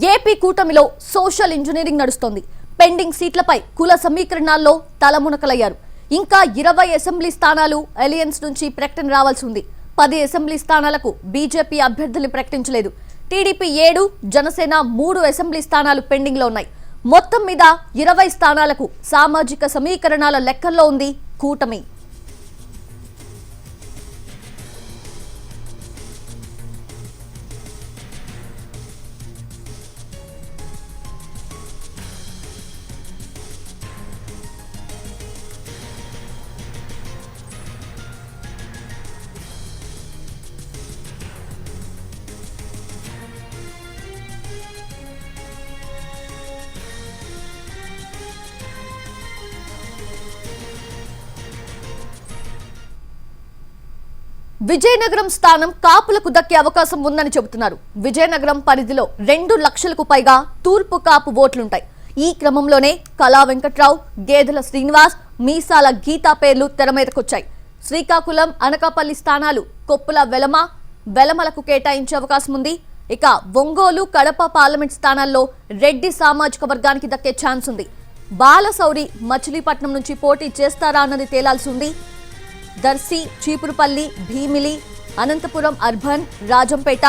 AP కూటమిలో social engineering నడుస్తోంది. Pending సీట్లపై కుల సమీకరణాల్లో తలమునకలయ్యారు. ఇంకా 20 అసెంబ్లీ స్థానాలు అలయన్స్ నుంచి ప్రకటన రావాల్సి ఉంది. 10 అసెంబ్లీ స్థానాలకు బీజేపీ అభ్యర్థుల్ని ప్రకటించలేదు. టీడీపీ 7, జనసేన 3 అసెంబ్లీ స్థానాలు పెండింగ్ లో ఉన్నాయి. మొత్తం మీద 20 స్థానాలకు సామాజిక సమీకరణాల లెక్కల్లో ఉంది కూటమి. విజయనగరం స్థానం కాపులకు దక్కే అవకాశం ఉందని చెబుతున్నారు. విజయనగరం పరిధిలో 2 లక్షలకు పైగా తూర్పు కాపు ఓట్లుంటాయి. ఈ క్రమంలోనే కళా వెంకట్రావు, గేదెల శ్రీనివాస్, మీసాల గీతా పేర్లు తెరమీదకొచ్చాయి. శ్రీకాకుళం, అనకాపల్లి స్థానాలు కొప్పుల వెలమలకు కేటాయించే అవకాశం ఉంది. ఇక ఒంగోలు, కడప పార్లమెంట్ స్థానాల్లో రెడ్డి సామాజిక వర్గానికి దక్కే ఛాన్స్ ఉంది. బాలశౌరి మచిలీపట్నం నుంచి పోటీ చేస్తారా అన్నది తేలాల్సి ఉంది. దర్శి, చీపురుపల్లి, భీమిలి, అనంతపురం అర్బన్, రాజంపేట,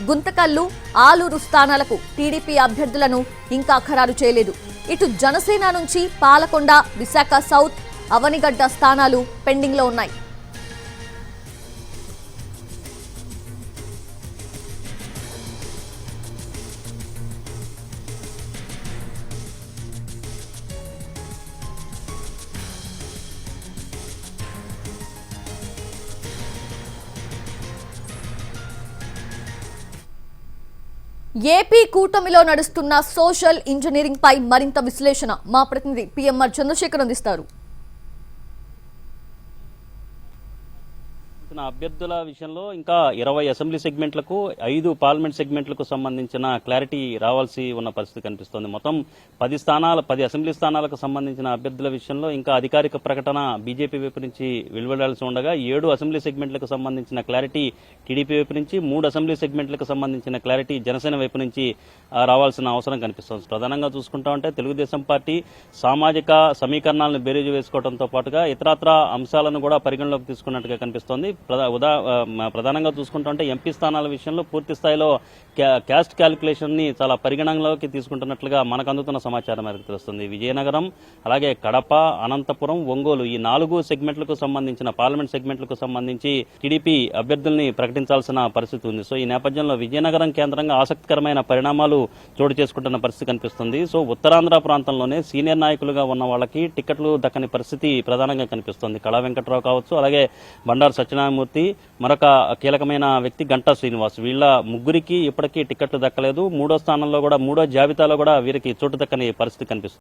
గుంతకల్లు, ఆలూరు స్థానాలకు టీడీపీ అభ్యర్థులను ఇంకా ఖరారు చేయలేదు. ఇటు జనసేన నుంచి పాలకొండ, విశాఖ సౌత్, అవనిగడ్డ స్థానాలు పెండింగ్ లో ఉన్నాయి. ఏపీ కూటమిలో నడుస్తున్న సోషల్ ఇంజనీరింగ్ పై మరింత విశ్లేషణ మా ప్రతినిధి పిఎంఆర్ చంద్రశేఖర్ అందిస్తారు. అభ్యర్థుల విషయంలో ఇంకా 20 అసెంబ్లీ సెగ్మెంట్లకు 5 పార్లమెంట్ సెగ్మెంట్లకు సంబంధించిన క్లారిటీ రావాల్సి ఉన్న పరిస్థితి కనిపిస్తోంది. మొత్తం 10 అసెంబ్లీ స్థానాలకు సంబంధించిన అభ్యర్థుల విషయంలో ఇంకా అధికారిక ప్రకటన బీజేపీ వైపు నుంచి వెలువడాల్సి ఉండగా 7 అసెంబ్లీ సెగ్మెంట్లకు సంబంధించిన క్లారిటీ టీడీపీ వైపు నుంచి, 3 అసెంబ్లీ సెగ్మెంట్లకు సంబంధించిన క్లారిటీ జనసేన వైపు నుంచి రావాల్సిన అవసరం కనిపిస్తోంది. ప్రధానంగా చూసుకుంటా ఉంటే తెలుగుదేశం పార్టీ సామాజిక సమీకరణాలను బేరీజు వేసుకోవడంతో పాటుగా ఇతరత్ర అంశాలను కూడా పరిగణలోకి తీసుకున్నట్టుగా కనిపిస్తోంది. ప్రధానంగా చూసుకుంటుంటే ఎంపీ స్థానాల విషయంలో పూర్తి స్థాయిలో క్యాస్ట్ క్యాలిక్యులేషన్ ని చాలా పరిగణనలోకి తీసుకుంటున్నట్లుగా మనకు అందుతున్న సమాచారం మేరకు తెలుస్తుంది. విజయనగరం, అలాగే కడప, అనంతపురం, ఒంగోలు ఈ 4 సెగ్మెంట్లకు సంబంధించిన పార్లమెంట్ సెగ్మెంట్లకు సంబంధించి టీడీపీ అభ్యర్థుల్ని ప్రకటించాల్సిన పరిస్థితి ఉంది. సో ఈ నేపథ్యంలో విజయనగరం కేంద్రంగా ఆసక్తికరమైన పరిణామాలు చోటు చేసుకుంటున్న పరిస్థితి కనిపిస్తుంది. సో ఉత్తరాంధ్ర ప్రాంతంలోనే సీనియర్ నాయకులుగా ఉన్న వాళ్ళకి టికెట్లు దక్కని పరిస్థితి ప్రధానంగా కనిపిస్తుంది. కళా వెంకట్రావు కావచ్చు, అలాగే బండారు సత్యనారాయణమూర్తి, మరొక కీలకమైన వ్యక్తి గంటా శ్రీనివాస్, వీళ్ళ ముగ్గురికి ఇప్పటికీ టికెట్లు దక్కలేదు. 3వ స్థానంలో కూడా 3వ జాబితాలో కూడా వీరికి చోటు దక్కని పరిస్థితి కనిపిస్తుంది.